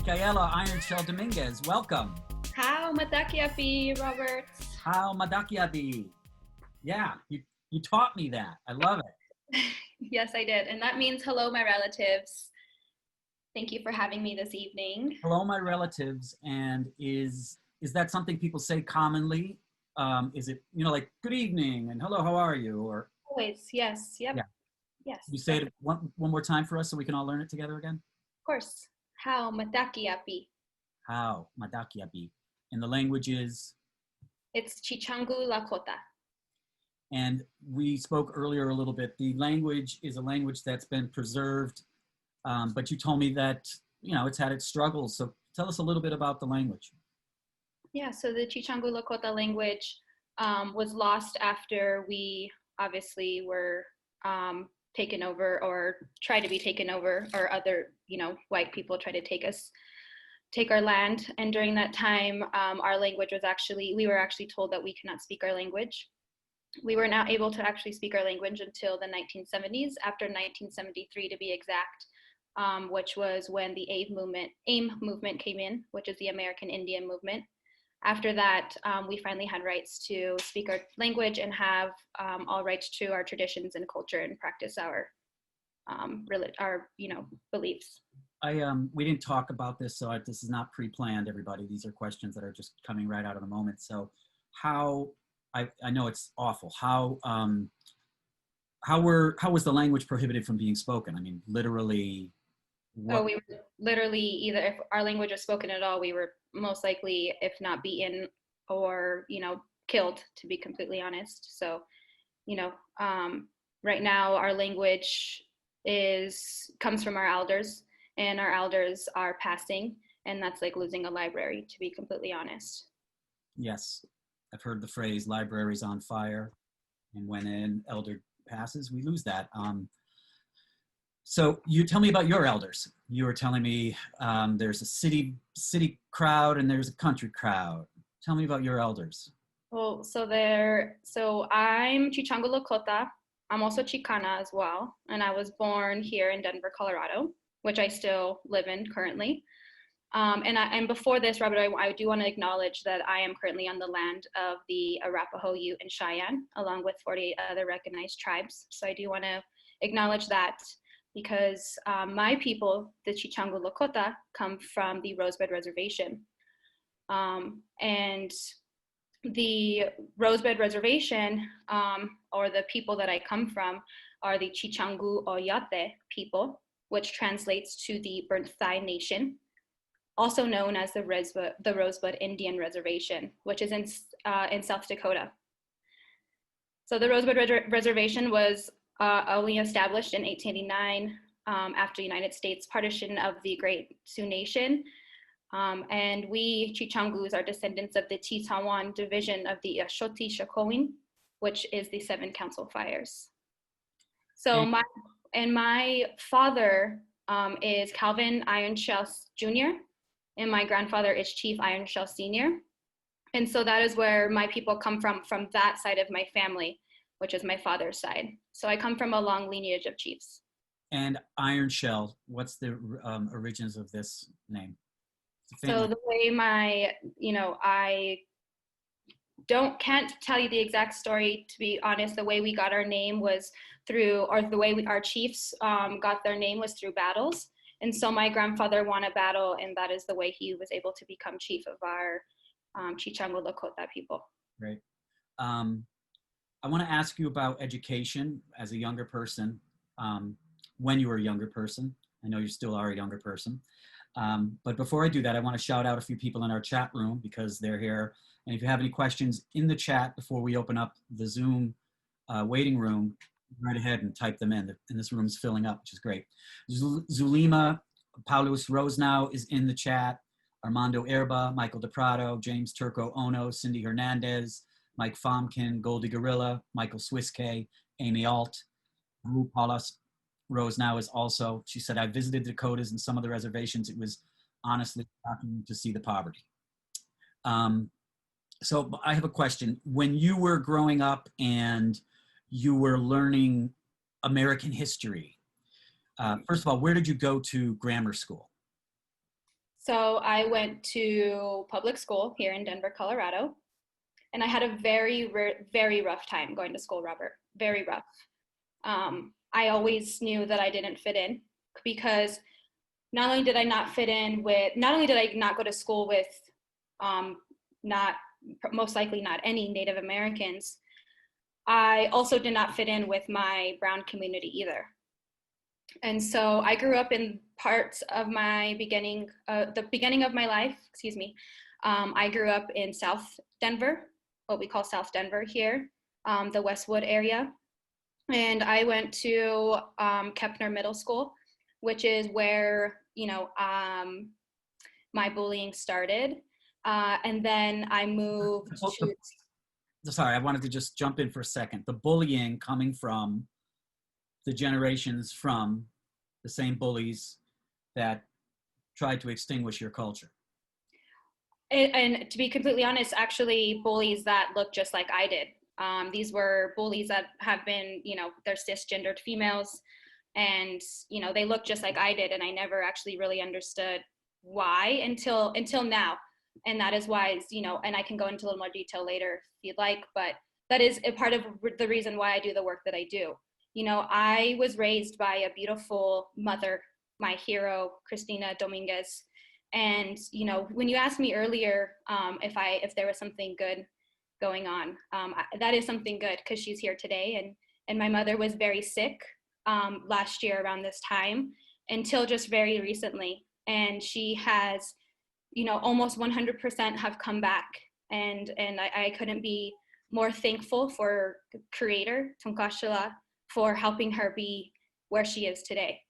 Micaela Iron Shell-Dominguez, welcome. How madakiapi, Robert? How madakiabi? Yeah, you taught me that. I love it. Yes, I did. And that means hello, my relatives. Thank you for having me this evening. Hello, my relatives. And is that something people say commonly? Is it, like good evening and hello, how are you? Or Always, yes, yep. Yeah. Yes. You say it one more time for us so we can all learn it together again? Of course. How madakiapi. How madakiabi. And the language is? It's Chichangu Lakota. And we spoke earlier a little bit. The language is a language that's been preserved, but you told me that, it's had its struggles. So tell us a little bit about the language. Yeah, so the Chichangu Lakota language was lost after we obviously were taken over or tried to be taken over, or other, white people tried to take our land. And during that time, our language was we were actually told that we could not speak our language. We were not able to actually speak our language until the 1970s, after 1973 to be exact, which was when the AIM movement came in, which is the American Indian movement. After that, we finally had rights to speak our language and have all rights to our traditions and culture and practice our beliefs. We didn't talk about this, so this is not pre-planned, everybody. These are questions that are just coming right out of the moment. So I know it's awful. How was the language prohibited from being spoken? I mean, literally. So we were literally, either if our language was spoken at all, we were most likely, if not beaten or, killed, to be completely honest. So, right now our language comes from our elders, and our elders are passing, and that's like losing a library, to be completely honest. Yes, I've heard the phrase "libraries on fire," and when an elder passes, we lose that. So you tell me about your elders. You were telling me there's a city crowd and there's a country crowd. Tell me about your elders. Well, so I'm Chichangu Lakota. I'm also Xicana as well, and I was born here in Denver, Colorado, which I still live in currently. And before this, Robert, I do want to acknowledge that I am currently on the land of the Arapaho, Ute, and Cheyenne, along with 48 other recognized tribes. So I do want to acknowledge that, because my people, the Chichangu Lakota, come from the Rosebud Reservation. And the Rosebud Reservation, or the people that I come from, are the Chichangu Oyate people, which translates to the Burnt Thigh Nation, also known as the Rosebud Indian Reservation, which is in South Dakota. So the Rosebud Reservation was only established in 1889 after United States partition of the Great Sioux Nation. And we Chichangus are descendants of the Titawan division of the Ashoti-Shakowin, which is the Seven Council Fires. So my father is Calvin Ironshell Jr., and my grandfather is Chief Ironshell Sr. And so that is where my people come from that side of my family, which is my father's side. So I come from a long lineage of chiefs. And Ironshell, what's the origins of this name? So the way I can't tell you the exact story, to be honest. The way we got our name was our chiefs got their name was through battles. And so my grandfather won a battle, and that is the way he was able to become chief of our Chichangu Lakota people. Right. I want to ask you about education as a younger person, when you were a younger person. I know you still are a younger person. But before I do that, I want to shout out a few people in our chat room because they're here. And if you have any questions in the chat before we open up the Zoom waiting room, right ahead and type them in. And this room is filling up, which is great. Zulima Paulus Rosenow is in the chat. Armando Erba, Michael DePrado, James Turco Ono, Cindy Hernandez, Mike Fomkin, Goldie Gorilla, Michael Swiskay, Amy Alt, Ru Paulus Rosenow is also. She said, I visited Dakotas and some of the reservations. It was honestly shocking to see the poverty. So I have a question. When you were growing up and you were learning American history, first of all, where did you go to grammar school? So I went to public school here in Denver, Colorado, and I had a very rough time going to school, Robert. Very rough. I always knew that I didn't fit in because not only did I not fit in with, not only did I not go to school with, not most likely not any Native Americans, I also did not fit in with my brown community either. And so I grew up in parts of my the beginning of my life, excuse me. I grew up in South Denver, what we call South Denver here, the Westwood area. And I went to Kepner Middle School, which is where, my bullying started. And then I moved to. Sorry, I wanted to just jump in for a second. The bullying coming from the generations from the same bullies that tried to extinguish your culture. And to be completely honest, actually bullies that look just like I did. These were bullies that have been, they're cisgendered females, and, they look just like I did. And I never actually really understood why until now. And that is why, and I can go into a little more detail later if you'd like, but that is a part of the reason why I do the work that I do. I was raised by a beautiful mother, my hero, Shell-Dominguez. And, when you asked me earlier if there was something good going on, that is something good because she's here today. And my mother was very sick last year around this time until just very recently. And she has, almost 100% have come back. And I couldn't be more thankful for Creator, Tunkashila, for helping her be where she is today.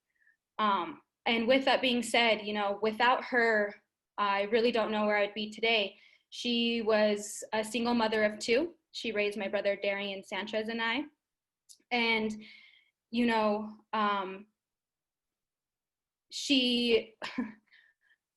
And with that being said, without her, I really don't know where I'd be today. She was a single mother of two. She raised my brother Darian Sanchez and I. And, she,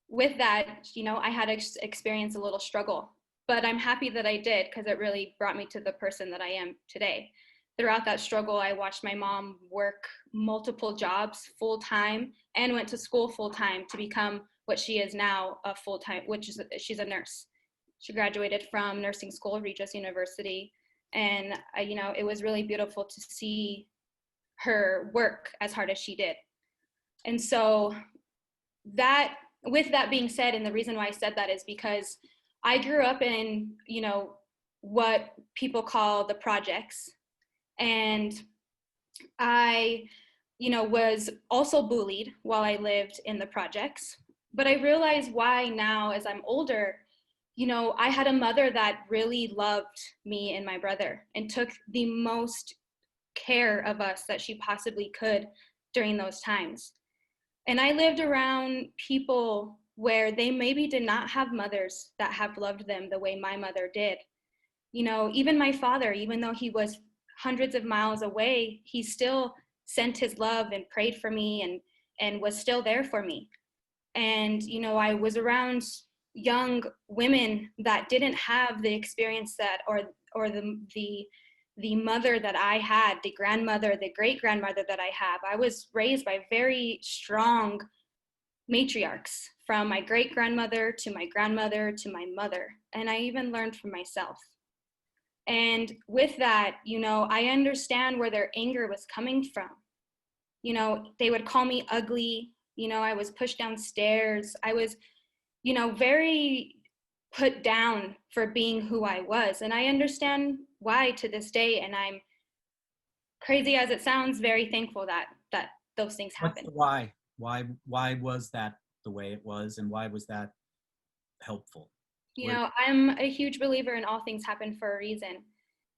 with that, I had to experience a little struggle. But I'm happy that I did because it really brought me to the person that I am today. Throughout that struggle, I watched my mom work multiple jobs full-time and went to school full-time to become what she is now, a full-time, she's a nurse. She graduated from nursing school, Regis University. And, it was really beautiful to see her work as hard as she did. And so with that being said, and the reason why I said that is because I grew up in, what people call the projects. And I, was also bullied while I lived in the projects. But I realized why now as I'm older, I had a mother that really loved me and my brother and took the most care of us that she possibly could during those times. And I lived around people where they maybe did not have mothers that have loved them the way my mother did. Even my father, even though he was hundreds of miles away, he still sent his love and prayed for me and was still there for me. And, I was around young women that didn't have the experience that, or the mother that I had, the grandmother, the great grandmother that I have. I was raised by very strong matriarchs, from my great grandmother to my grandmother to my mother. And I even learned from myself. And with that, I understand where their anger was coming from. They would call me ugly. I was pushed downstairs. I was, very put down for being who I was. And I understand why to this day. And I'm, crazy as it sounds, very thankful that those things happened. Why was that the way it was, and why was that helpful? I'm a huge believer in all things happen for a reason.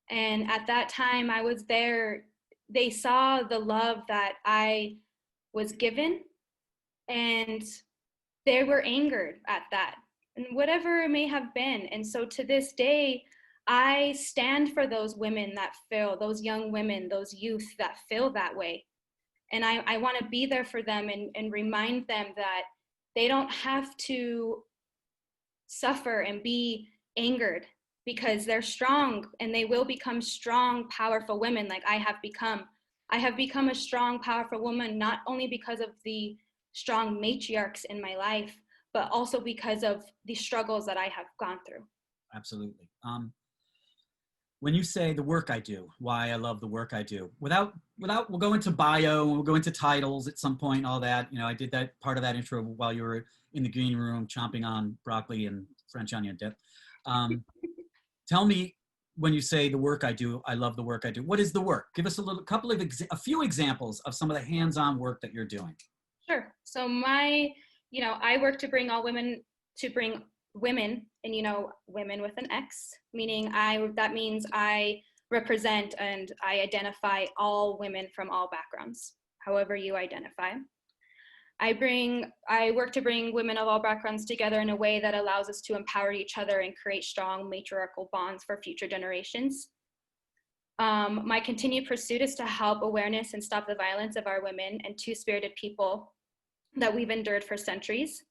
And at that time I was there, they saw the love that I was given, and they were angered at that, and whatever it may have been. And so to this day, I stand for those women that feel, those young women, those youth that feel that way. And I want to be there for them and remind them that they don't have to suffer and be angered, because they're strong and they will become strong, powerful women like I have become. I have become a strong, powerful woman, not only because of the strong matriarchs in my life, but also because of the struggles that I have gone through. Absolutely. When you say the work I do, why I love the work I do, without, we'll go into bio and we'll go into titles at some point, all that. You know, I did that part of that intro while you were in the green room chomping on broccoli and French onion dip. Tell me, when you say the work I do, I love the work I do. What is the work? Give us a few examples of some of the hands-on work that you're doing. Sure. So I work to bring women, and women with an X, meaning that means I represent and I identify all women from all backgrounds, however you identify. I work to bring women of all backgrounds together in a way that allows us to empower each other and create strong matriarchal bonds for future generations. My continued pursuit is to help awareness and stop the violence of our women and two-spirited people that we've endured for centuries.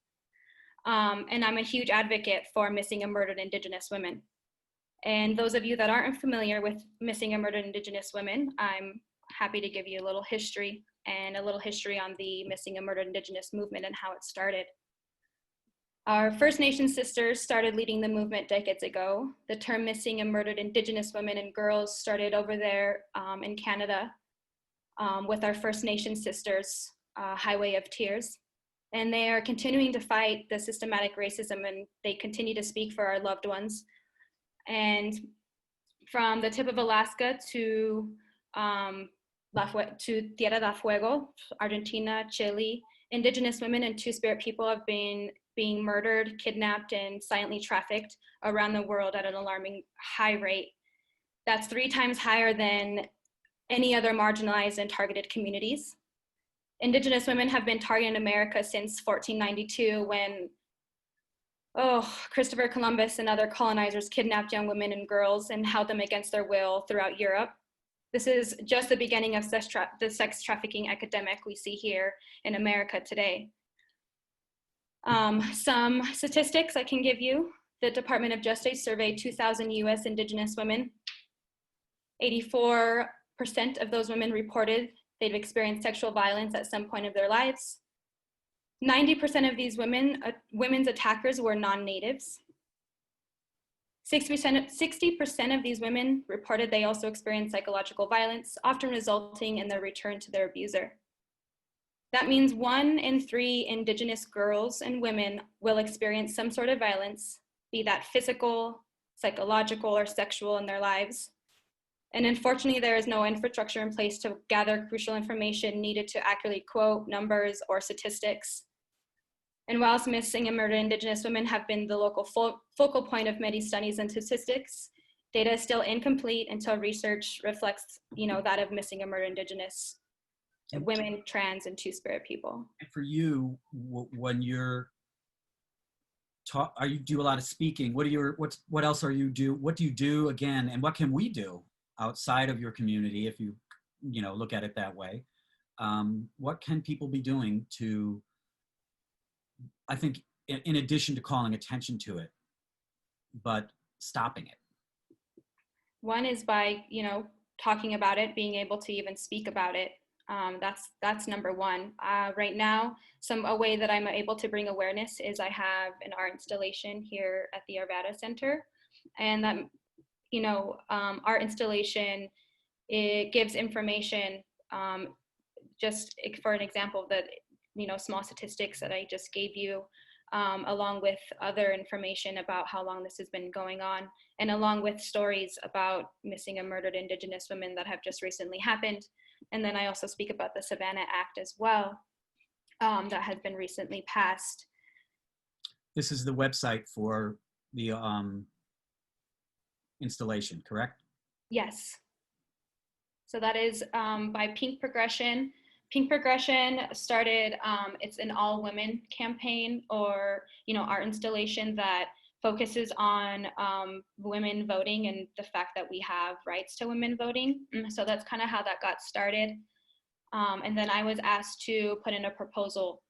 And I'm a huge advocate for missing and murdered Indigenous women. And those of you that aren't familiar with missing and murdered Indigenous women, I'm happy to give you a little history on the missing and murdered Indigenous movement and how it started. Our First Nation sisters started leading the movement decades ago. The term missing and murdered Indigenous women and girls started over there in Canada with our First Nation sisters, Highway of Tears. And they are continuing to fight the systematic racism, and they continue to speak for our loved ones. And from the tip of Alaska to Tierra del Fuego, Argentina, Chile, Indigenous women and Two-Spirit people have been being murdered, kidnapped, and silently trafficked around the world at an alarming high rate. That's 3 times higher than any other marginalized and targeted communities. Indigenous women have been targeted in America since 1492 when Christopher Columbus and other colonizers kidnapped young women and girls and held them against their will throughout Europe. This is just the beginning of the sex trafficking epidemic we see here in America today. Some statistics I can give you. The Department of Justice surveyed 2,000 US Indigenous women. 84% of those women reported they've experienced sexual violence at some point of their lives. 90% of these women's attackers were non-natives. 60% of these women reported they also experienced psychological violence, often resulting in their return to their abuser. That means 1 in 3 Indigenous girls and women will experience some sort of violence, be that physical, psychological, or sexual in their lives. And unfortunately, there is no infrastructure in place to gather crucial information needed to accurately quote numbers or statistics. And whilst missing and murdered Indigenous women have been the local focal point of many studies and statistics, data is still incomplete until research reflects, that of missing and murdered Indigenous women, trans, and Two-Spirit people. And for you, when you're you do a lot of speaking, what else are you do? What do you do again? And what can we do outside of your community, if you look at it that way? What can people be doing to, I think, in addition to calling attention to it, but stopping it? One is by, talking about it, being able to even speak about it. That's number one. Right now, a way that I'm able to bring awareness is I have an art installation here at the Arvada Center, and that, art installation, it gives information, just for an example, that, small statistics that I just gave you, along with other information about how long this has been going on, and along with stories about missing and murdered Indigenous women that have just recently happened. And then I also speak about the Savannah Act as well, that has been recently passed. This is the website for the installation, correct? Yes. So that is by Pink Progression. Pink Progression started, it's an all women campaign, or, art installation that focuses on women voting and the fact that we have rights to women voting. So that's kind of how that got started. And then I was asked to put in a proposal,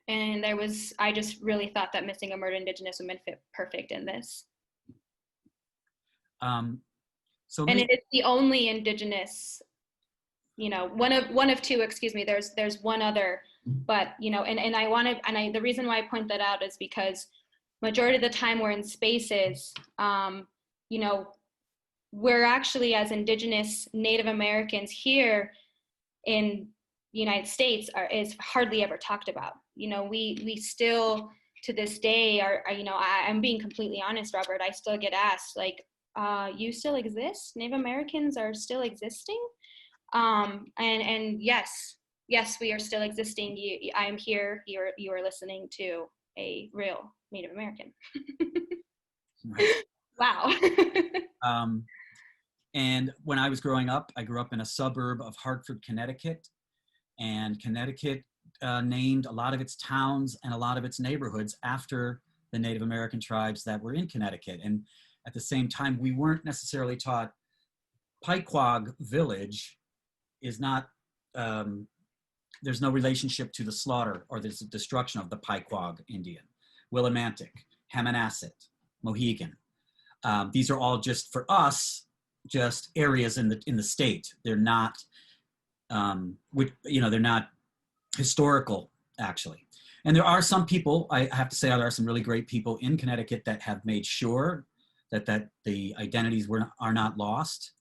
and I just really thought that missing and murdered Indigenous women fit perfect in this. And it is the only Indigenous, one of two, excuse me, there's one other But, you know, and I want to, and I, the reason why I point that out is because majority of the time we're in spaces, you know, we're actually, as Indigenous Native Americans here in the United States, is hardly ever talked about. You know, we still to this day are you know, I'm being completely honest, Robert, I still get asked like, you still exist? Native Americans are still existing? And yes, we are still existing. I'm here. You are listening to a real Native American. Right. Wow. And when I was growing up, I grew up in a suburb of Hartford, Connecticut, and Connecticut named a lot of its towns and a lot of its neighborhoods after the Native American tribes that were in Connecticut. And at the same time, we weren't necessarily taught Pequog village is not, there's no relationship to the slaughter or the destruction of the Pequog Indian, Willimantic, Hammonasset, Mohegan. These are all just, for us, just areas in the state. They're not, you know, they're not historical, actually. And there are some people, I have to say, there are some really great people in Connecticut that have made sure that the identities are not lost.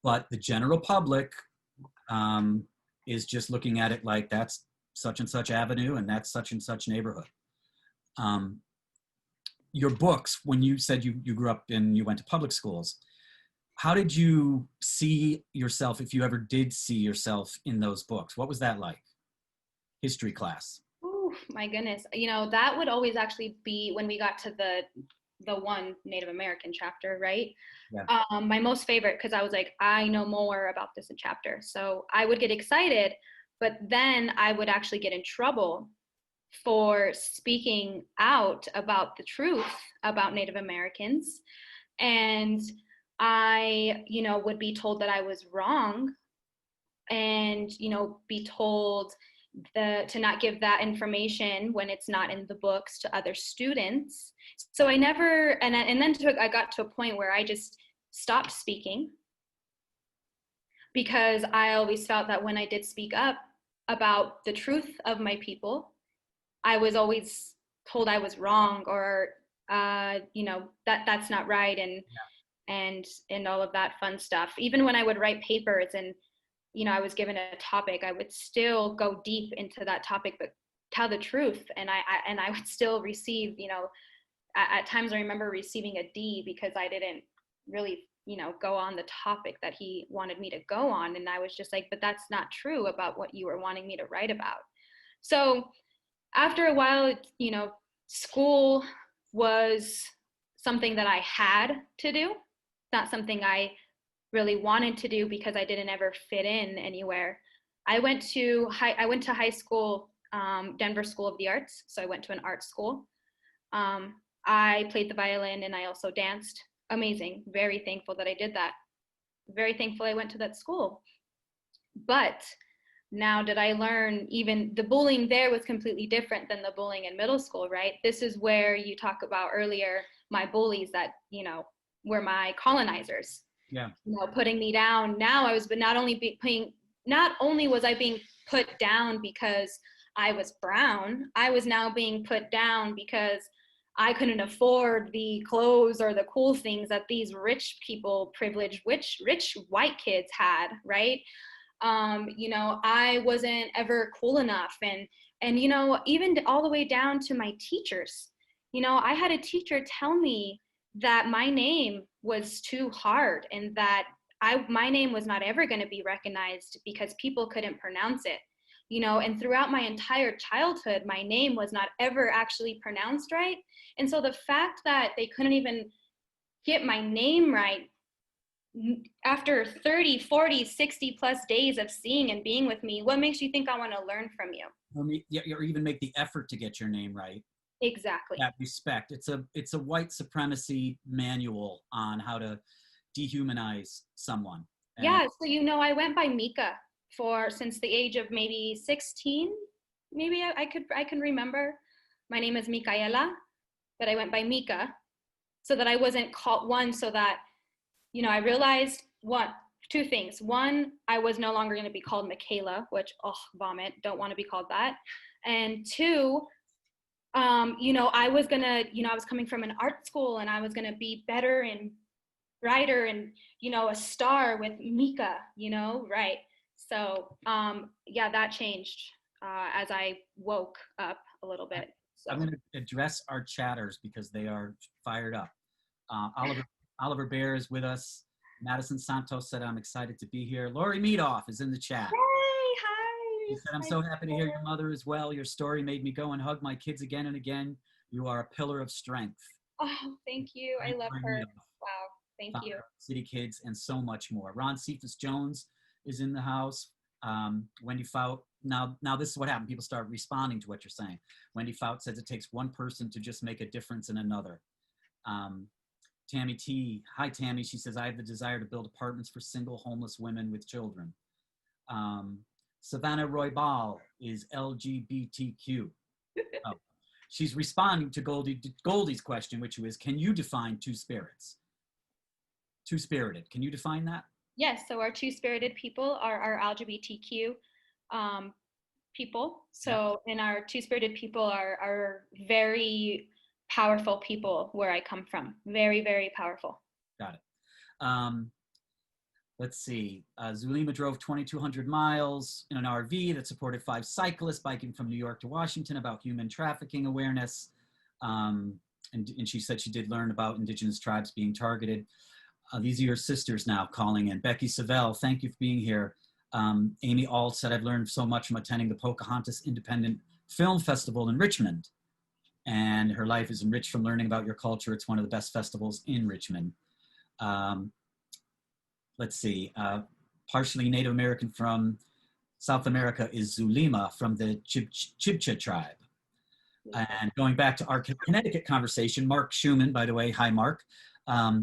But the general public is just looking at it like that's such and such avenue and that's such and such neighborhood. Your books, when you said you grew up and you went to public schools, how did you see yourself, if you ever did see yourself in those books? What was that like? History class. Oh my goodness. You know, that would always actually be when we got to the one Native American chapter, right? Yeah. My most favorite, because I was like, I know more about this in chapter. So I would get excited, but then I would actually get in trouble for speaking out about the truth about Native Americans. And I, you know, would be told that I was wrong, and, you know, be told to not give that information when it's not in the books to other students. So I never, and then I got to a point where I just stopped speaking, because I always felt that when I did speak up about the truth of my people, I was always told I was wrong, or you know, that's not right, and all of that fun stuff. Even when I would write papers and, you know, I was given a topic, I would still go deep into that topic, but tell the truth. And I would still receive, you know, at times I remember receiving a D because I didn't really, you know, go on the topic that he wanted me to go on. And I was just like, but that's not true about what you were wanting me to write about. So after a while, you know, school was something that I had to do, not something I really wanted to do because I didn't ever fit in anywhere. I went to high school, Denver School of the Arts. So I went to an art school. I played the violin and I also danced. Amazing. Very thankful that I did that. Very thankful I went to that school. But now did I learn, even the bullying there was completely different than the bullying in middle school, right? This is where you talk about earlier, my bullies that, you know, were my colonizers. Yeah. You know, putting me down. Now I was, but not only was I being put down because I was brown, I was now being put down because I couldn't afford the clothes or the cool things that these rich people, privileged, rich white kids had, right? You know, I wasn't ever cool enough, and you know, even all the way down to my teachers. You know, I had a teacher tell me that my name was too hard and that my name was not ever going to be recognized because people couldn't pronounce it. You know, and throughout my entire childhood, my name was not ever actually pronounced right. And so the fact that they couldn't even get my name right after 30, 40, 60 plus days of seeing and being with me, what makes you think I want to learn from you? Or even make the effort to get your name right. Exactly. That respect. It's a white supremacy manual on how to dehumanize someone. And yeah. So, you know, I went by Mika since the age of maybe 16. Maybe I can remember. My name is Micaela, but I went by Mika so that I wasn't called one, so that, you know, I realized two things. One, I was no longer going to be called Micaela, which, oh, vomit, don't want to be called that. And two, I was going to, I was coming from an art school and I was going to be better and brighter and, a star with Mika, right. So, yeah, that changed as I woke up a little bit. So. I'm going to address our chatters because they are fired up. Oliver Bear is with us. Madison Santos said, I'm excited to be here. Lori Meadoff is in the chat. Hey, hi. She said, I'm so happy to hear your mother as well. Your story made me go and hug my kids again and again. You are a pillar of strength. Oh, thank you. I love her. Wow. Thank you. City Kids and so much more. Ron Cephas Jones is in the house. Wendy Fout. Now this is what happened. People start responding to what you're saying. Wendy Fout says it takes one person to just make a difference in another. Tammy T. Hi, Tammy. She says, I have the desire to build apartments for single homeless women with children. Savannah Roybal is LGBTQ. Oh. She's responding to Goldie's question, which was, can you define two spirits? Two-spirited. Can you define that? Yes. So our two-spirited people are our LGBTQ people. So, and our two-spirited people are very powerful people where I come from. Very, very powerful. Got it. Let's see. Zulima drove 2,200 miles in an RV that supported 5 cyclists biking from New York to Washington about human trafficking awareness. And she said she did learn about indigenous tribes being targeted. These are your sisters now calling in. Becky Savell, thank you for being here. Amy Ault said, I've learned so much from attending the Pocahontas Independent Film Festival in Richmond. And her life is enriched from learning about your culture. It's one of the best festivals in Richmond. Let's see. Partially Native American from South America is Zulima from the Chibcha tribe. And going back to our Connecticut conversation, Mark Schumann, by the way, hi Mark,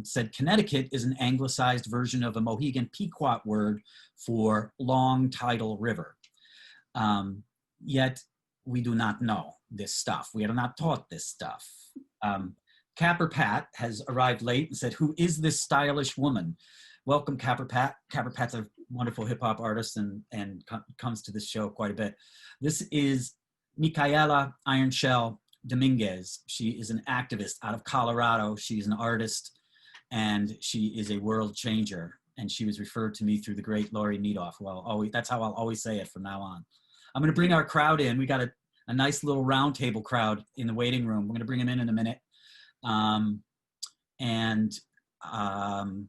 said Connecticut is an anglicized version of a Mohegan Pequot word for long tidal river. Yet we do not know this stuff. We are not taught this stuff. Capper Pat has arrived late and said, who is this stylish woman? Welcome, Capper Pat. Capper Pat's a wonderful hip hop artist and comes to this show quite a bit. This is Micaela Iron Shell Dominguez. She is an activist out of Colorado. She's an artist and she is a world changer. And she was referred to me through the great Lori Meadoff. Well, that's how I'll always say it from now on. I'm going to bring our crowd in. We got a nice little round table crowd in the waiting room. We're going to bring them in a minute.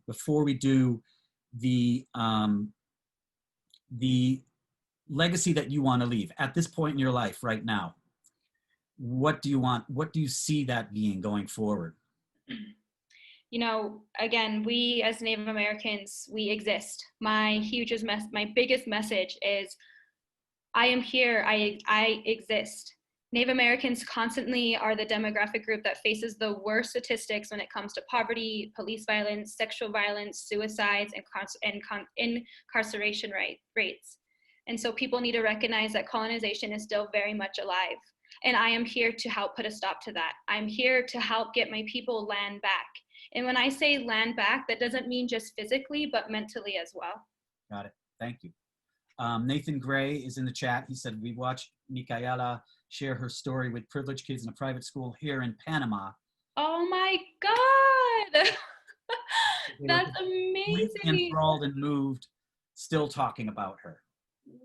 Before we do, the legacy that you want to leave at this point in your life right now, what do you want? What do you see that being going forward? Again, we as Native Americans, we exist. My biggest message is, I am here, I exist. Native Americans constantly are the demographic group that faces the worst statistics when it comes to poverty, police violence, sexual violence, suicides, and incarceration rates. And so people need to recognize that colonization is still very much alive. And I am here to help put a stop to that. I'm here to help get my people land back. And when I say land back, that doesn't mean just physically, but mentally as well. Got it. Thank you. Nathan Gray is in the chat. He said, we watched Micaela share her story with privileged kids in a private school here in Panama. Oh my God. That's amazing. Enthralled and moved, still talking about her.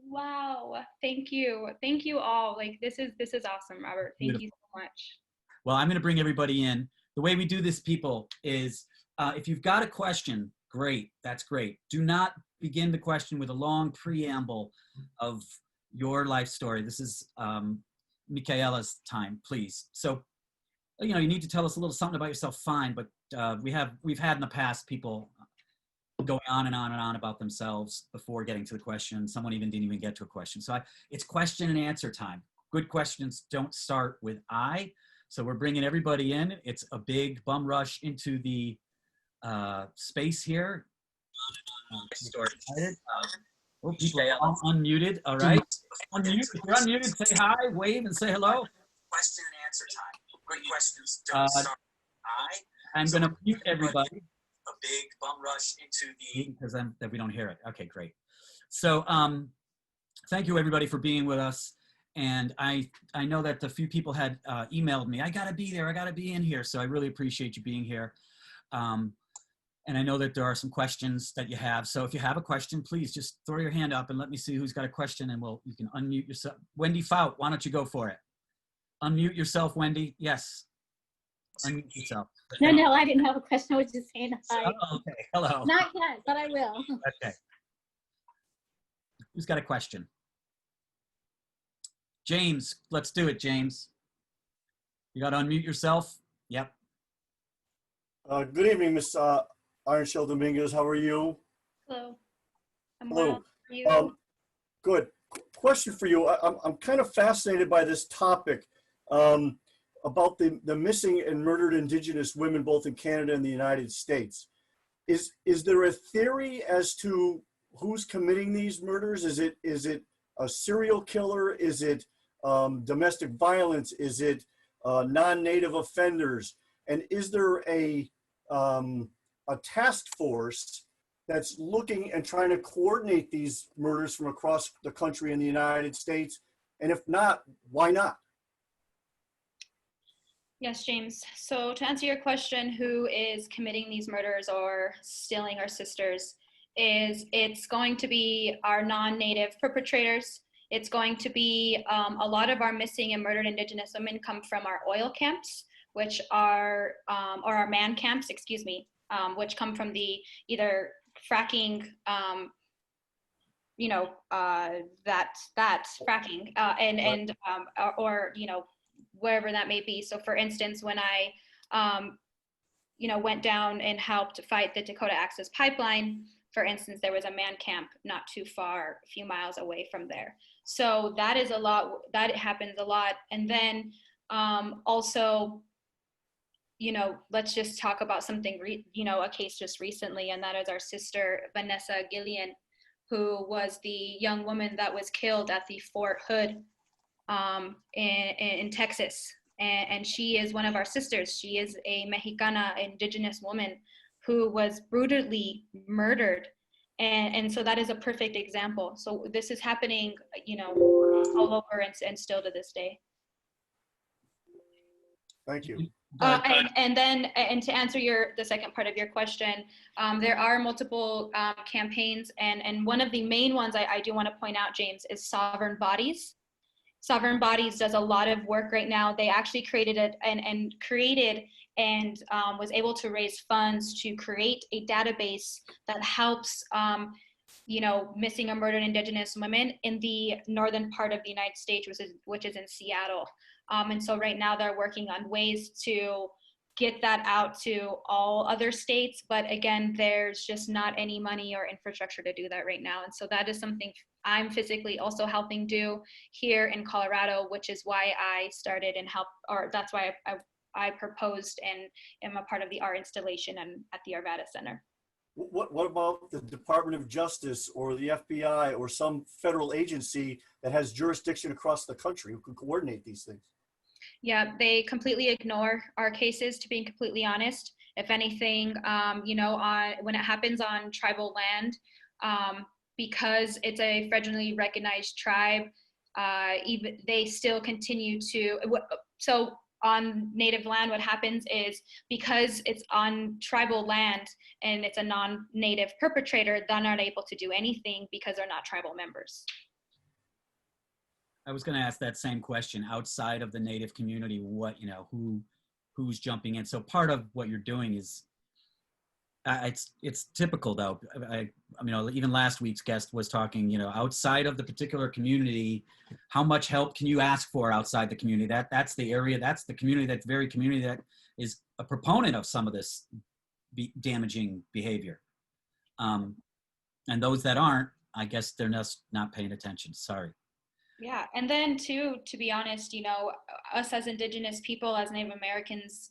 Wow. Thank you. Thank you all. This is awesome, Robert. Thank Beautiful. You so much. Well, I'm going to bring everybody in. The way we do this, people, is if you've got a question, great. That's great. Do not begin the question with a long preamble of your life story. This is Micaela's time, please. So, you need to tell us a little something about yourself, fine, but we've had in the past people going on and on and on about themselves before getting to the question. Someone didn't even get to a question. So it's question and answer time. Good questions don't start with I. So we're bringing everybody in. It's a big bum rush into the space here. People are all unmuted. All right. Unmute. If you're unmuted, say hi, wave, and say hello. Question and answer time. Good questions don't start. I'm going to mute everybody. a big bum rush into the... Because that we don't hear it. Okay, great. So thank you everybody for being with us. And I know that a few people had emailed me, I gotta be there, I gotta be in here. So I really appreciate you being here. And I know that there are some questions that you have. So if you have a question, please just throw your hand up and let me see who's got a question, and you can unmute yourself. Wendy Fout, why don't you go for it? Unmute yourself, Wendy. Yes. Unmute yourself. No, I didn't have a question. I was just saying hi. Oh, okay, hello. Not yet, but I will. Okay. Who's got a question? James, let's do it, James. You got to unmute yourself. Yep. Good evening, Miss Shell-Dominguez. How are you? Hello. I'm Hello. well. How are you? Good. Question for you. I'm kind of fascinated by this topic about the missing and murdered Indigenous women, both in Canada and the United States. Is there a theory as to who's committing these murders? Is it a serial killer? Is it domestic violence? Is it non-native offenders? And is there a task force that's looking and trying to coordinate these murders from across the country in the United States? And if not, why not? Yes, James. So to answer your question, who is committing these murders or stealing our sisters, it's going to be our non-native perpetrators. It's going to be a lot of our missing and murdered Indigenous women come from our oil camps, which are, or our man camps, excuse me, which come from the either fracking, that fracking, or wherever that may be. So for instance, when I, went down and helped fight the Dakota Access Pipeline, for instance, there was a man camp not too far, a few miles away from there. So that is a lot, that happens a lot. And then also, let's just talk about something, a case just recently, and that is our sister, Vanessa Gillian, who was the young woman that was killed at the Fort Hood in Texas. And she is one of our sisters. She is a Mexicana, Indigenous woman who was brutally murdered. And so that is a perfect example. So this is happening, all over and still to this day. Thank you. And to answer the second part of your question, there are multiple campaigns, and one of the main ones I do want to point out, James, is Sovereign Bodies. Sovereign Bodies does a lot of work right now. They actually created and was able to raise funds to create a database that helps missing or murdered Indigenous women in the northern part of the United States, which is in Seattle. And so right now they're working on ways to get that out to all other states. But again, there's just not any money or infrastructure to do that right now. And so that is something I'm physically also helping do here in Colorado, which is why I started and that's why I proposed and am a part of the art installation at the Arvada Center. What about the Department of Justice or the FBI or some federal agency that has jurisdiction across the country who can coordinate these things? Yeah, they completely ignore our cases, to be completely honest. If anything, when it happens on tribal land, because it's a federally recognized tribe, even they still continue to. So on native land, what happens is because it's on tribal land and it's a non-native perpetrator, they're not able to do anything because they're not tribal members. I was going to ask that same question. Outside of the Native community, who's jumping in? So part of what you're doing is, it's typical though. Even last week's guest was talking, outside of the particular community, how much help can you ask for outside the community? That's the area, that's the community, that very community that is a proponent of some of this damaging behavior. And those that aren't, I guess they're just not paying attention. Sorry. Yeah, and then too, to be honest, us as Indigenous people, as Native Americans,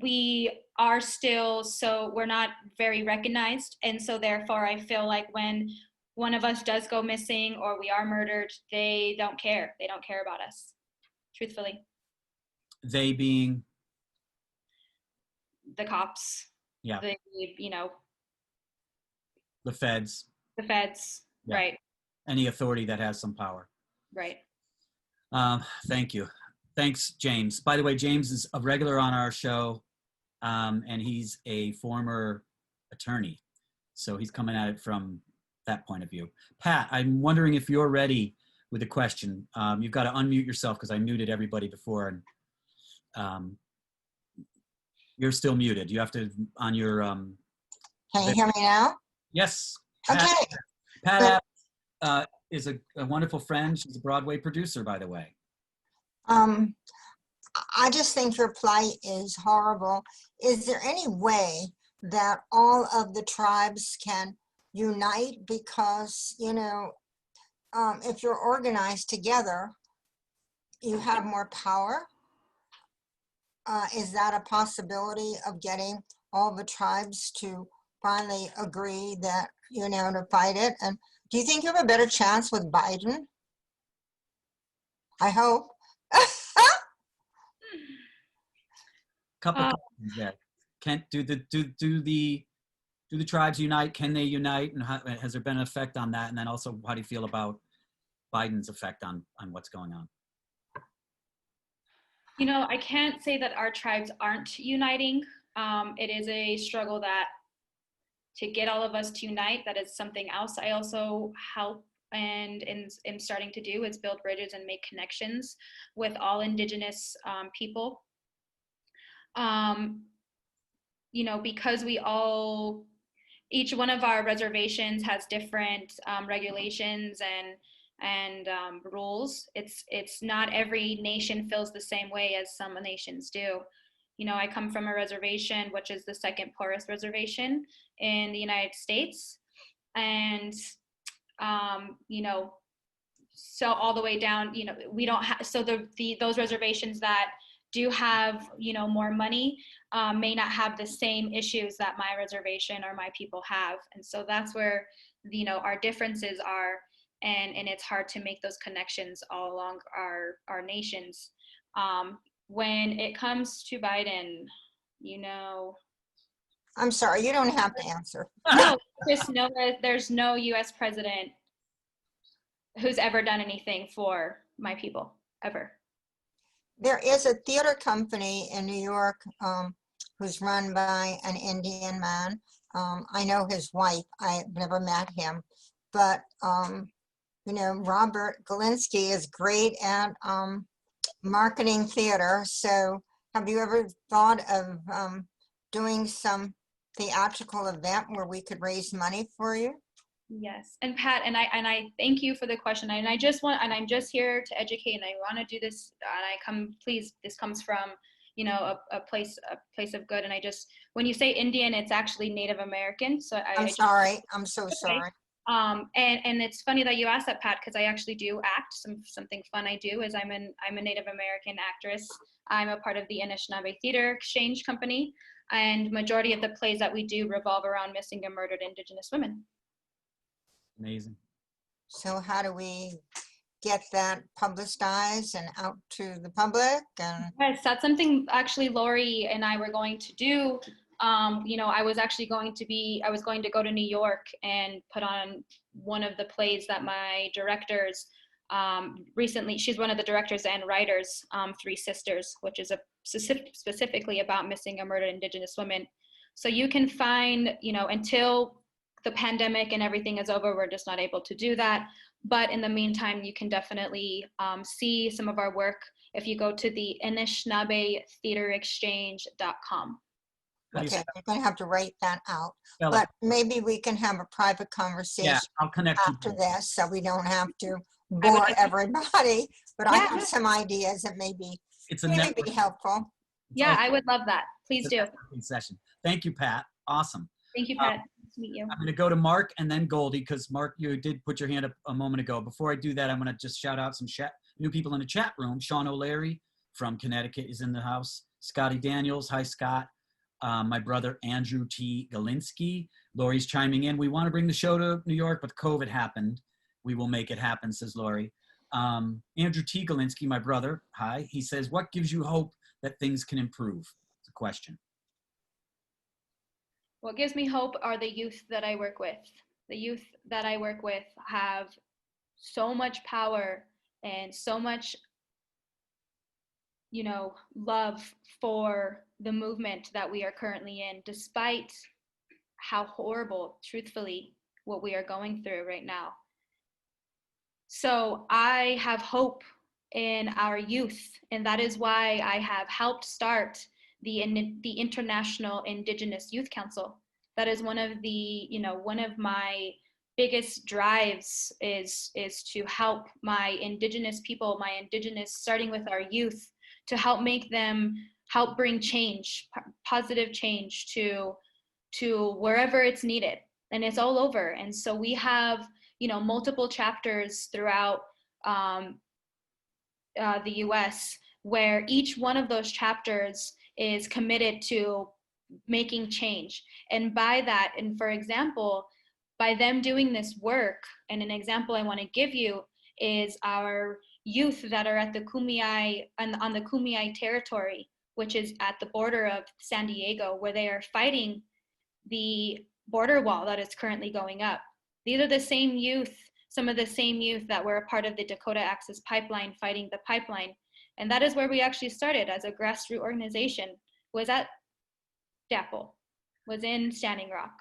we are still, so we're not very recognized. And so therefore I feel like when one of us does go missing or we are murdered, they don't care. They don't care about us, truthfully. They being? The cops. Yeah. the, you know, The feds. the feds. Yeah. Right. Any authority that has some power. Right. Thank you. Thanks, James. By the way, James is a regular on our show, and he's a former attorney. So he's coming at it from that point of view. Pat, I'm wondering if you're ready with a question. You've got to unmute yourself because I muted everybody before. And you're still muted. You have to, on your... Can you hear me now? Yes. Okay. Pat is a wonderful friend. She's a Broadway producer, by the way. I just think your plight is horrible. Is there any way that all of the tribes can unite? Because, you know, if you're organized together, you have more power. Is that a possibility of getting all the tribes to finally agree that, you know, to fight it? And do you think you have a better chance with Biden? I hope. Couple questions there. Do the tribes unite? Can they unite? And has there been an effect on that? And then also, how do you feel about Biden's effect on what's going on? You know, I can't say that our tribes aren't uniting. It is a struggle that to get all of us to unite, that is something else I also help and am starting to do is build bridges and make connections with all Indigenous people. You know, because each one of our reservations has different regulations and rules. It's not every nation feels the same way as some nations do. You know, I come from a reservation, which is the second poorest reservation in the United States. And, you know, so all the way down, you know, we don't have, so those reservations that do have, you know, more money may not have the same issues that my reservation or my people have. And so that's where, you know, our differences are. And it's hard to make those connections all along our nations. When it comes to Biden, you know. I'm sorry, you don't have to answer. No, just know that there's no US president who's ever done anything for my people, ever. There is a theater company in New York who's run by an Indian man. I know his wife, I've never met him, but you know, Robert Galinsky is great at marketing theater. So have you ever thought of doing some theatrical event where we could raise money for you? Yes, and Pat, and I thank you for the question. And I'm just here to educate, and I want to do this. And this comes from, you know, a place of good. And when you say Indian, it's actually Native American. So I'm sorry. I'm so sorry. And it's funny that you asked that, Pat, because I actually do act. Something fun I do is I'm a Native American actress. I'm a part of the Anishinaabe Theater Exchange Company, and majority of the plays that we do revolve around missing and murdered Indigenous women. Amazing. So how do we get that publicized and out to the public? And yes, that's something actually Lori and I were going to do. You know, I was going to go to New York and put on one of the plays that my directors recently, she's one of the directors and writers, Three Sisters, which is specifically about missing and murdered Indigenous women. So you can find, you know, until the pandemic and everything is over, we're just not able to do that. But in the meantime, you can definitely see some of our work if you go to the Anishinaabeththeaterexchange.com. okay, you're going to have to write that out. Spell But it. maybe we can have a private conversation Yeah, I'll connect you. after this, so we don't have to bore everybody. But I have some ideas that maybe It's a be network. helpful. Yeah, I would love that. Please do. Session. Thank you, Pat. Awesome. Thank you, Pat. Nice to meet you. I'm going to go to Mark and then Goldie, because Mark, you did put your hand up a moment ago. Before I do that, I'm going to just shout out some new people in the chat room. Sean O'Leary from Connecticut is in the house. Scotty Daniels. Hi, Scott. My brother, Andrew T. Galinsky. Lori's chiming in. We want to bring the show to New York, but COVID happened. We will make it happen, says Lori. Andrew T. Galinsky, my brother. Hi. He says, what gives you hope that things can improve? It's a question. What gives me hope are the youth that I work with. The youth that I work with have so much power and so much, love for the movement that we are currently in, despite how horrible, truthfully, what we are going through right now. So I have hope in our youth, and that is why I have helped start the International Indigenous Youth Council. That is one of my biggest drives is to help my Indigenous people, starting with our youth, to help bring change, positive change to wherever it's needed. And it's all over. And so we have, multiple chapters throughout the US, where each one of those chapters is committed to making change. And by that, and for example, by them doing this work, and an example I want to give you is our youth that are at the Kumeyaay, on the Kumeyaay territory, which is at the border of San Diego, where they are fighting the border wall that is currently going up. These are the same youth, some of the same youth that were a part of the Dakota Access Pipeline, fighting the pipeline. And that is where we actually started as a grassroots organization, was at DAPL, was in Standing Rock.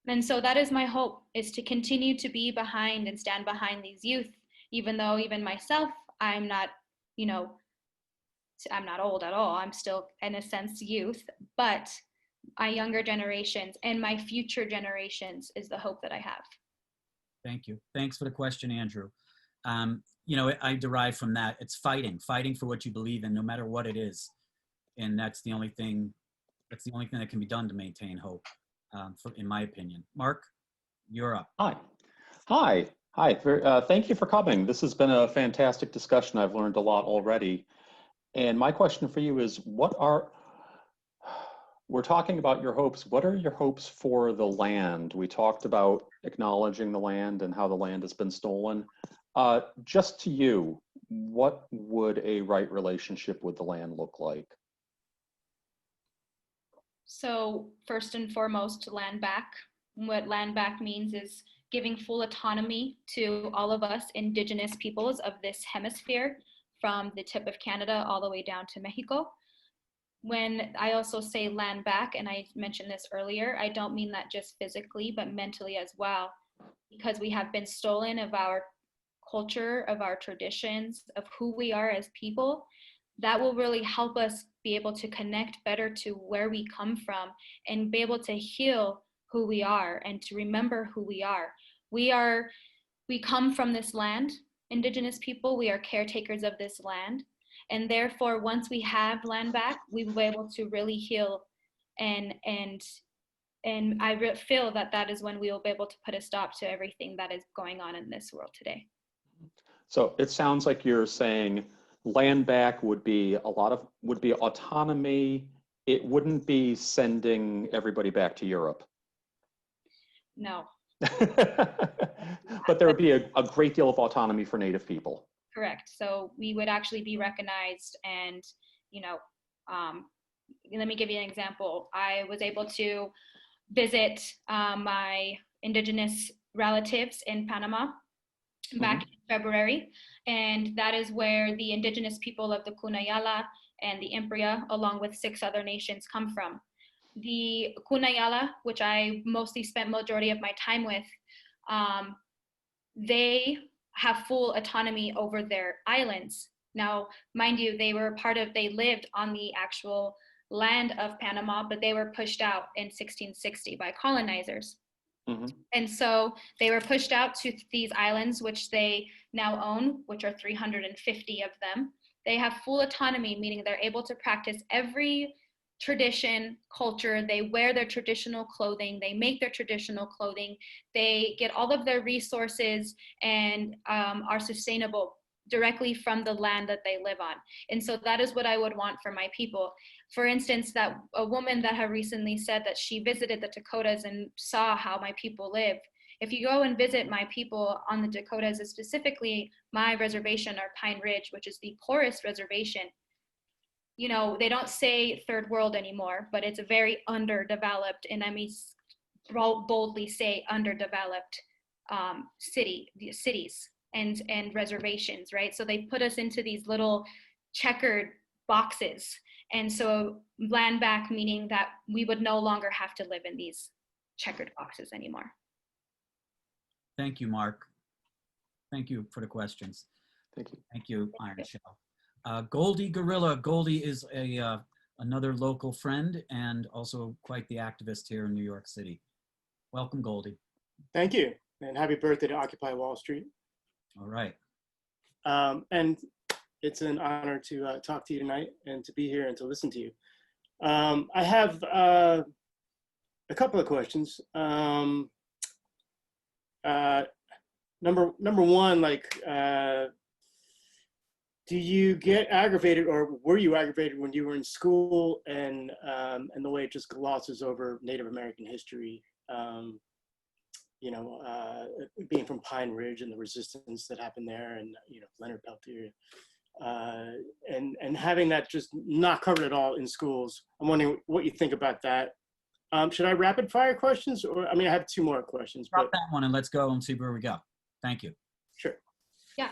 And so that is my hope, is to continue to be behind and stand behind these youth, even though even myself, I'm not old at all. I'm still, in a sense, youth, but my younger generations and my future generations is the hope that I have. Thank you. Thanks for the question, Andrew. I derive from that. It's fighting for what you believe in, no matter what it is. And that's the only thing that can be done to maintain hope, in my opinion. Mark, you're up. Hi. Thank you for coming. This has been a fantastic discussion. I've learned a lot already. And my question for you is, we're talking about your hopes. What are your hopes for the land? We talked about acknowledging the land and how the land has been stolen. Just to you, what would a right relationship with the land look like? So first and foremost, land back. What land back means is giving full autonomy to all of us Indigenous peoples of this hemisphere, from the tip of Canada all the way down to Mexico. When I also say land back, and I mentioned this earlier, I don't mean that just physically, but mentally as well, because we have been stolen of our culture, of our traditions, of who we are as people. That will really help us be able to connect better to where we come from and be able to heal who we are and to remember who we are. We come from this land, Indigenous people, we are caretakers of this land. And therefore, once we have land back, we will be able to really heal. And I feel that is when we will be able to put a stop to everything that is going on in this world today. So it sounds like you're saying land back would be autonomy. It wouldn't be sending everybody back to Europe. No. But there would be a great deal of autonomy for Native people. Correct. So we would actually be recognized, and let me give you an example. I was able to visit my Indigenous relatives in Panama back in February, and that is where the Indigenous people of the Kunayala and the Impria, along with 6 other nations, come from. The Kunayala, which I mostly spent majority of my time with, they have full autonomy over their islands. Now, mind you, they lived on the actual land of Panama, but they were pushed out in 1660 by colonizers. Mm-hmm. And so they were pushed out to these islands, which they now own, which are 350 of them. They have full autonomy, meaning they're able to practice every tradition, culture. They wear their traditional clothing, they make their traditional clothing, they get all of their resources and are sustainable directly from the land that they live on. And so that is what I would want for my people. For instance, that a woman that had recently said that she visited the Dakotas and saw how my people live. If you go and visit my people on the Dakotas, specifically my reservation, or Pine Ridge, which is the poorest reservation, you know, they don't say third world anymore, but it's a very underdeveloped, and I mean boldly say underdeveloped cities and reservations, right? So they put us into these little checkered boxes. And so land back meaning that we would no longer have to live in these checkered boxes anymore. Thank you, Mark. Thank you for the questions. Thank you. Thank you, Iron Shell. Goldie Gorilla. Goldie is another local friend and also quite the activist here in New York City. Welcome, Goldie. Thank you, and happy birthday to Occupy Wall Street. All right. And it's an honor to talk to you tonight and to be here and to listen to you. I have a couple of questions. Number one, like, do you get aggravated, or were you aggravated when you were in school, and the way it just glosses over Native American history? You know, being from Pine Ridge and the resistance that happened there, and you know, Leonard Peltier, and having that just not covered at all in schools. I'm wondering what you think about that. Should I rapid fire questions, or I mean, I have two more questions. Drop that one and let's go and see where we go. Thank you. Sure. Yeah.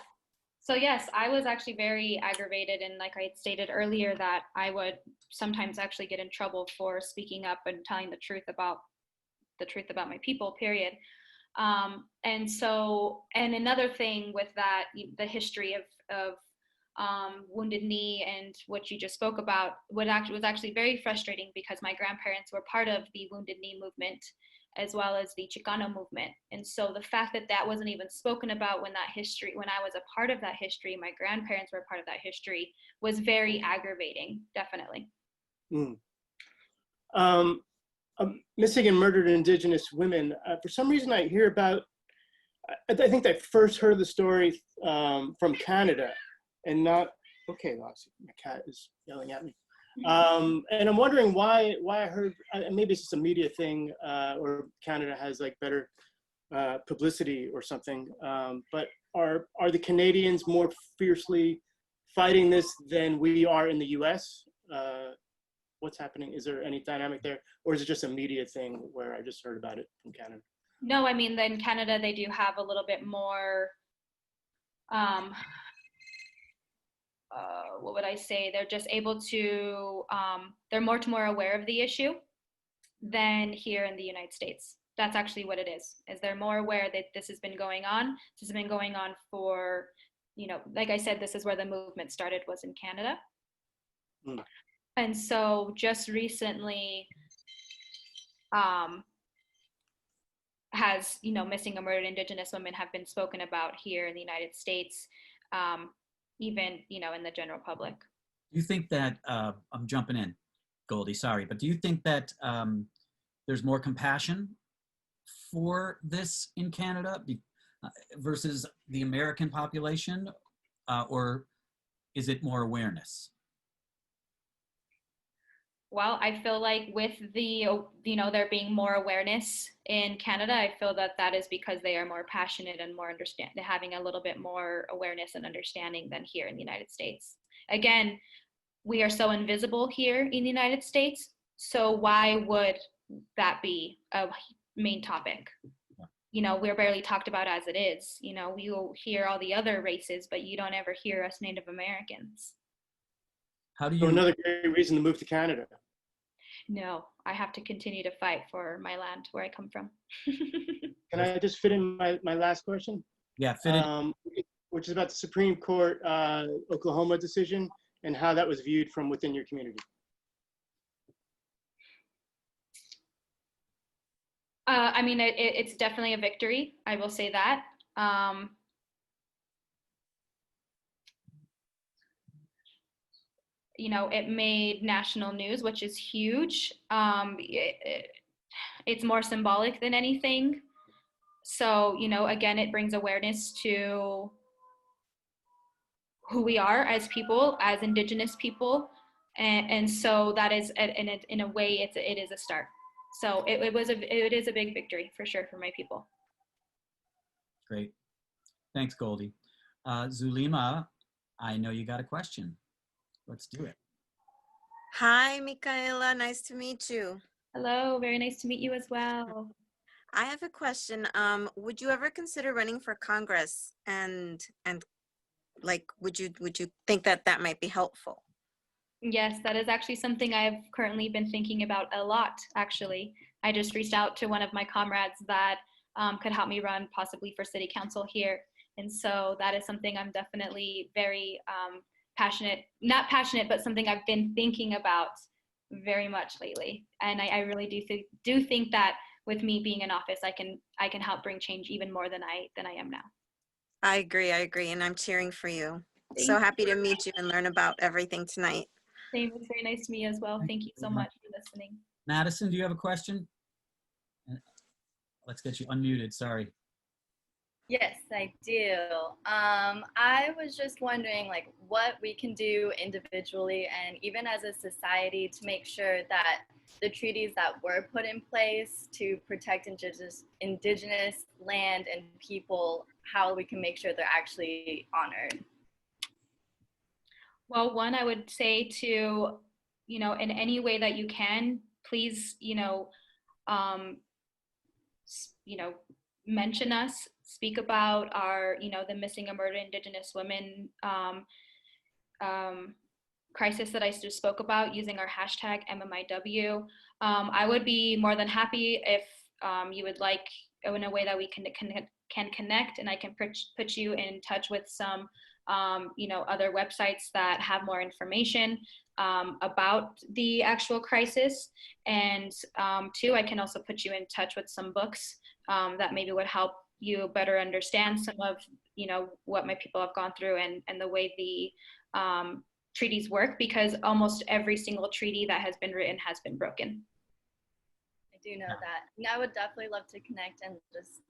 So yes, I was actually very aggravated, and like I had stated earlier, that I would sometimes actually get in trouble for speaking up and telling the truth about my people, period. And so, and another thing with that, the history of Wounded Knee and what you just spoke about was actually very frustrating, because my grandparents were part of the Wounded Knee movement as well as the Chicano movement. And so the fact that that wasn't even spoken about when I was a part of that history, my grandparents were a part of that history, was very aggravating, definitely. Missing and murdered Indigenous women. For some reason, I hear about, I think I first heard the story from Canada, and not, okay, Lassie, my cat is yelling at me. And I'm wondering why I heard, maybe it's just a media thing, or Canada has like better publicity or something, but are the Canadians more fiercely fighting this than we are in the US? What's happening? Is there any dynamic there, or is it just a media thing where I just heard about it from Canada? No, I mean, in Canada, they do have a little bit more, what would I say? They're just able to, they're much more aware of the issue than here in the United States. That's actually what it is they're more aware that this has been going on. This has been going on for, you know, like I said, this is where the movement started, was in Canada. And so just recently has, you know, missing and murdered Indigenous women have been spoken about here in the United States, even, you know, in the general public. Do you think that, I'm jumping in, Goldie, sorry, but do you think that there's more compassion for this in Canada versus the American population, or is it more awareness? Well, I feel like with the, you know, there being more awareness in Canada, I feel that that is because they are more passionate and more having a little bit more awareness and understanding than here in the United States. Again, we are so invisible here in the United States, so why would that be a main topic? You know, we're barely talked about as it is. You know, we will hear all the other races, but you don't ever hear us Native Americans. How do you? So another great reason to move to Canada. No, I have to continue to fight for my land where I come from. Can I just fit in my last question? Yeah, fit in. Which is about the Supreme Court Oklahoma decision and how that was viewed from within your community. I mean, it's definitely a victory. I will say that. You know, it made national news, which is huge. It's more symbolic than anything. So, you know, again, it brings awareness to who we are as people, as Indigenous people. And so that is, in a way, it is a start. So it is a big victory for sure for my people. Great. Thanks, Goldie. Zulima, I know you got a question. Let's do it. Hi, Micaela. Nice to meet you. Hello, very nice to meet you as well. I have a question. Would you ever consider running for Congress? And like, would you think that that might be helpful? Yes, that is actually something I've currently been thinking about a lot, actually. I just reached out to one of my comrades that could help me run possibly for city council here. And so that is something I'm definitely very not passionate, but something I've been thinking about very much lately. And I really do think that with me being in office, I can help bring change even more than I am now. I agree, and I'm cheering for you. Thank So you. happy to meet you and learn about everything tonight. Same, it's very nice to meet you as well. Thank you so much for listening. Madison, do you have a question? Let's get you unmuted, sorry. Yes, I do. I was just wondering, like, what we can do individually and even as a society to make sure that the treaties that were put in place to protect indigenous land and people, how we can make sure they're actually honored. Well, one, I would say to, in any way that you can, please, um, mention us, speak about our, the missing and murdered Indigenous women crisis that I just spoke about using our hashtag MMIW. I would be more than happy if you would like, in a way that we can connect, and I can put you in touch with some other websites that have more information about the actual crisis. And two, I can also put you in touch with some books that maybe would help you better understand some of what my people have gone through and the way the treaties work, because almost every single treaty that has been written has been broken. I do know that. And I would definitely love to connect and just,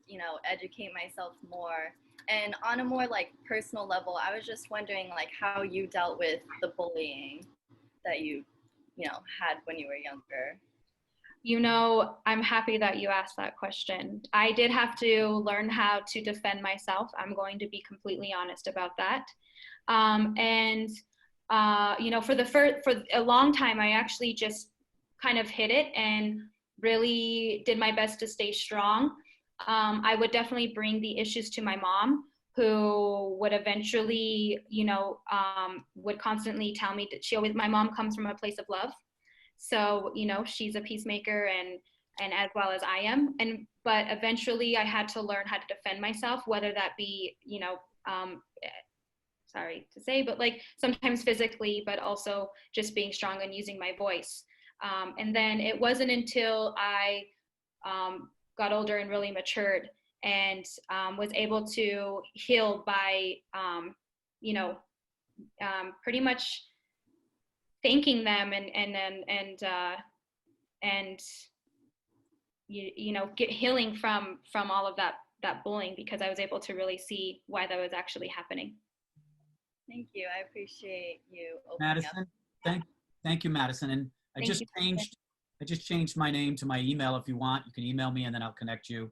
educate myself more. And on a more like personal level, I was just wondering like how you dealt with the bullying that you had when you were younger. I'm happy that you asked that question. I did have to learn how to defend myself. I'm going to be completely honest about that. For a long time, I actually just kind of hid it and really did my best to stay strong. I would definitely bring the issues to my mom, who would eventually, would constantly tell me that my mom comes from a place of love. So, she's a peacemaker and as well as I am. But eventually I had to learn how to defend myself, whether that be, sorry to say, but like sometimes physically, but also just being strong and using my voice. And then it wasn't until I got older and really matured and was able to heal by, pretty much thanking them and get healing from all of that bullying, because I was able to really see why that was actually happening. Thank you. I appreciate you opening Madison, up. thank you, Madison. And I just changed my name to my email. If you want, you can email me and then I'll connect you.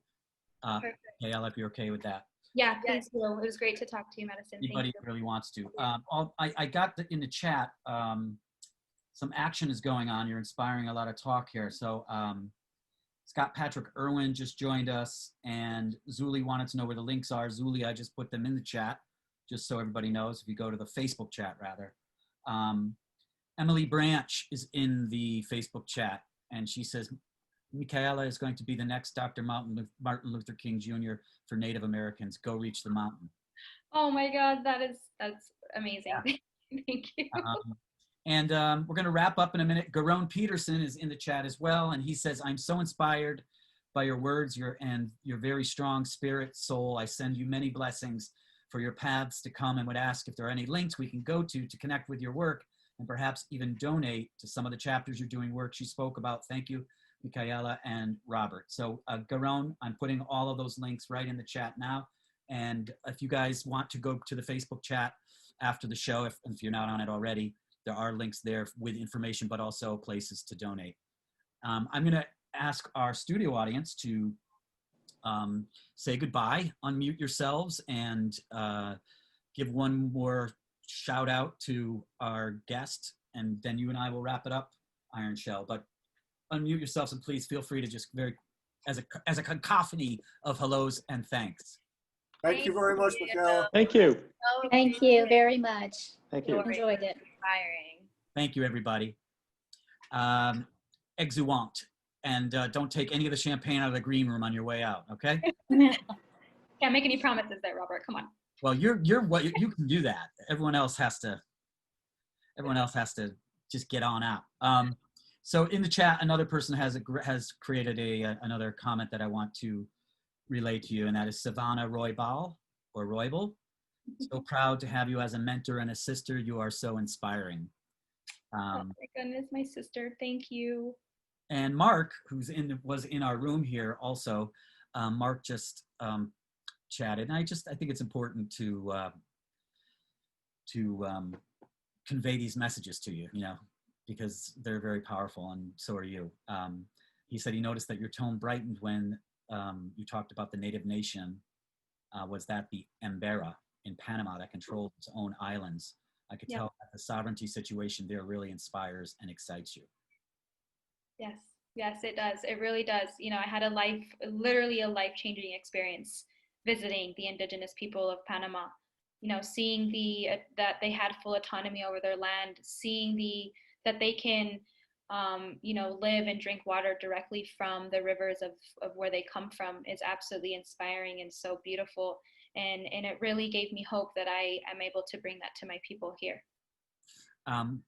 Micaela, if you're okay with that. Yeah, please do. It was great to talk to you, Madison. Anybody really wants to. I got in the chat, some action is going on. You're inspiring a lot of talk here. So Scott Patrick Irwin just joined us, and Zuli wanted to know where the links are. Zuli, I just put them in the chat, just so everybody knows, if you go to the Facebook chat, rather. Emily Branch is in the Facebook chat, and she says, Micaela is going to be the next Dr. Martin Luther King Jr. for Native Americans. Go reach the mountain. Oh my God, that's amazing. Yeah. Thank you. We're going to wrap up in a minute. Garone Peterson is in the chat as well, and he says, I'm so inspired by your words and your very strong spirit, soul. I send you many blessings for your paths to come, and would ask if there are any links we can go to connect with your work and perhaps even donate to some of the chapters you're doing work she spoke about. Thank you, Micaela and Robert. So Garone, I'm putting all of those links right in the chat now. And if you guys want to go to the Facebook chat after the show, if you're not on it already, there are links there with information, but also places to donate. I'm going to ask our studio audience to say goodbye, unmute yourselves, and give one more shout out to our guest, and then you and I will wrap it up, Iron Shell. But unmute yourselves and please feel free to just as a cacophony of hellos and thanks. Thank you very much, Micaela. Thank you. Thank you very much. Thank you. Enjoyed it. Inspiring. Thank you, everybody. Exuant. And don't take any of the champagne out of the green room on your way out, okay? Can't make any promises there, Robert. Come on. Well, you can do that. Everyone else has to just get on out. So in the chat, another person has created another comment that I want to relay to you, and that is Savannah Roybal or Roybal. So proud to have you as a mentor and a sister. You are so inspiring. Oh my goodness, my sister. Thank you. And Mark, was in our room here also. Mark just chatted, and I think it's important to convey these messages to you, because they're very powerful, and so are you. He said he noticed that your tone brightened when you talked about the native nation. Was that the Embera in Panama that controls its own islands? I could tell that the sovereignty situation there really inspires and excites you. Yes, it does. It really does. I had literally a life-changing experience visiting the indigenous people of Panama. Seeing that they had full autonomy over their land, seeing that they can, live and drink water directly from the rivers of where they come from is absolutely inspiring and so beautiful. And it really gave me hope that I am able to bring that to my people here.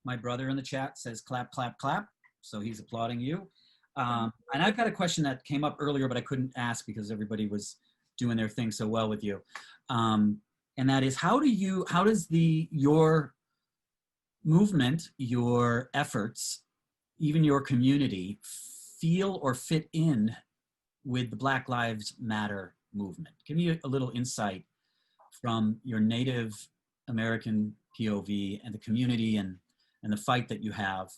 My brother in the chat says clap, clap, clap. So he's applauding you. And I've got a question that came up earlier, but I couldn't ask because everybody was doing their thing so well with you. And that is, how does your movement, your efforts, even your community feel or fit in with the Black Lives Matter movement? Give me a little insight from your Native American POV and the community and the fight that you have.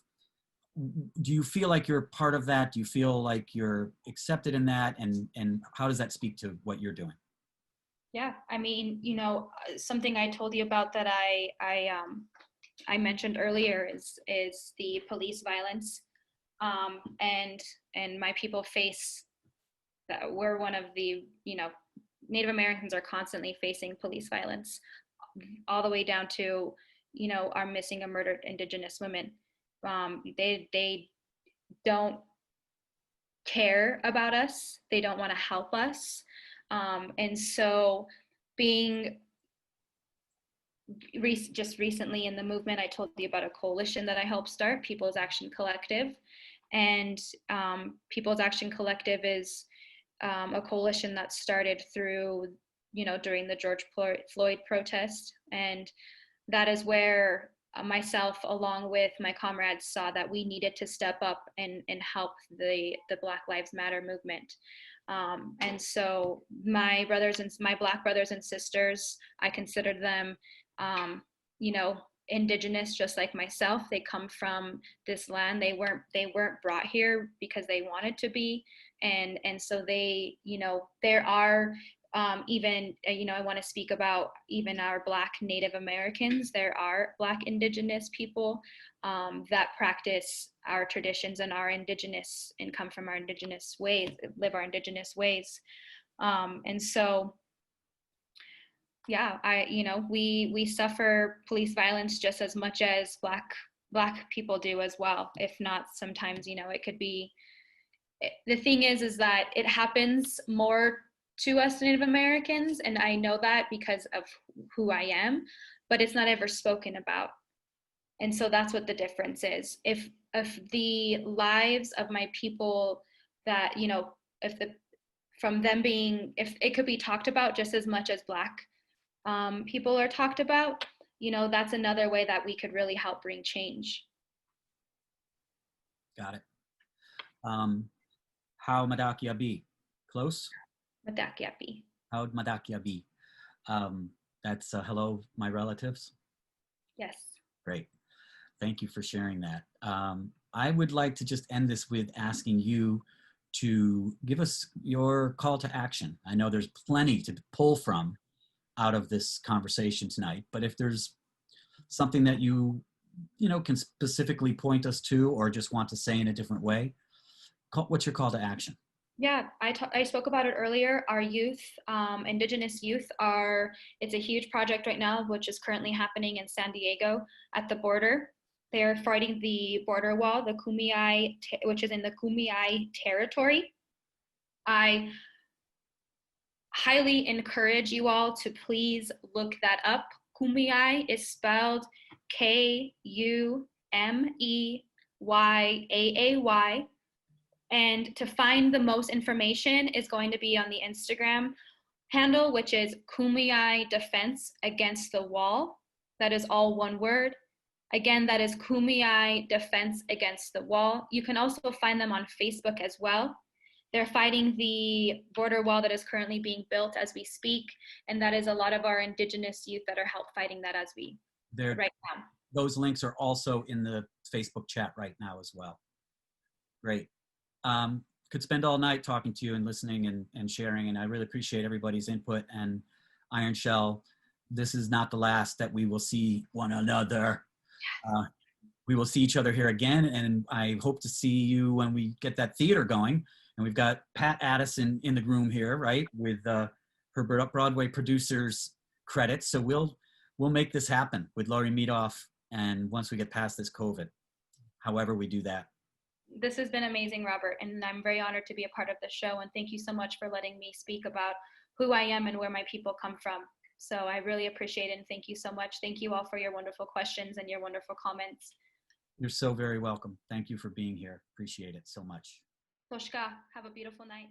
Do you feel like you're part of that? Do you feel like you're accepted in that? And how does that speak to what you're doing? Yeah, I mean, something I told you about that I mentioned earlier is the police violence, and my people face that. We're one of the, Native Americans are constantly facing police violence, all the way down to, our missing and murdered Indigenous women. They don't care about us. They don't want to help us. And so being just recently in the movement, I told you about a coalition that I helped start, People's Action Collective. And People's Action Collective is a coalition that started through, during the George Floyd protest. And that is where myself, along with my comrades, saw that we needed to step up and help the Black Lives Matter movement. And so my Black brothers and sisters, I considered them, Indigenous, just like myself. They come from this land. They weren't brought here because they wanted to be. And so they, there are, even, I want to speak about even our Black Native Americans. There are Black Indigenous people that practice our traditions and our Indigenous and come from our Indigenous ways, live our Indigenous ways. And so, yeah, we suffer police violence just as much as Black people do as well. If not, sometimes, it could be, the thing is that it happens more to us Native Americans, and I know that because of who I am, but it's not ever spoken about. And so that's what the difference is. If the lives of my people that, if it could be talked about just as much as Black people are talked about, that's another way that we could really help bring change. Got it. How Madakia be? Close? Madakia be. How Madakia be? That's hello, my relatives. Yes. Great. Thank you for sharing that. I would like to just end this with asking you to give us your call to action. I know there's plenty to pull from out of this conversation tonight, but if there's something that you can specifically point us to or just want to say in a different way, what's your call to action? Yeah, I spoke about it earlier. Our youth, Indigenous youth it's a huge project right now, which is currently happening in San Diego at the border. They're fighting the border wall, the Kumeyaay, which is in the Kumeyaay territory. I highly encourage you all to please look that up. Kumeyaay is spelled Kumeyaaay. And to find the most information is going to be on the Instagram handle, which is Kumeyaay Defense Against the Wall. That is all one word. Again, that is Kumeyaay Defense Against the Wall. You can also find them on Facebook as well. They're fighting the border wall that is currently being built as we speak. And that is a lot of our Indigenous youth that are help fighting that as we right now. Those links are also in the Facebook chat right now as well. Great. Could spend all night talking to you and listening and sharing, and I really appreciate everybody's input. And Iron Shell, this is not the last that we will see one another. We will see each other here again, and I hope to see you when we get that theater going. And we've got Pat Addison in the room here, right, with her Broadway producers credits. So we'll make this happen with Laurie Meadoff, and once we get past this COVID, however we do that. This has been amazing, Robert, and I'm very honored to be a part of the show. And thank you so much for letting me speak about who I am and where my people come from. So I really appreciate it, and thank you so much. Thank you all for your wonderful questions and your wonderful comments. You're so very welcome. Thank you for being here. Appreciate it so much. Toshka, have a beautiful night.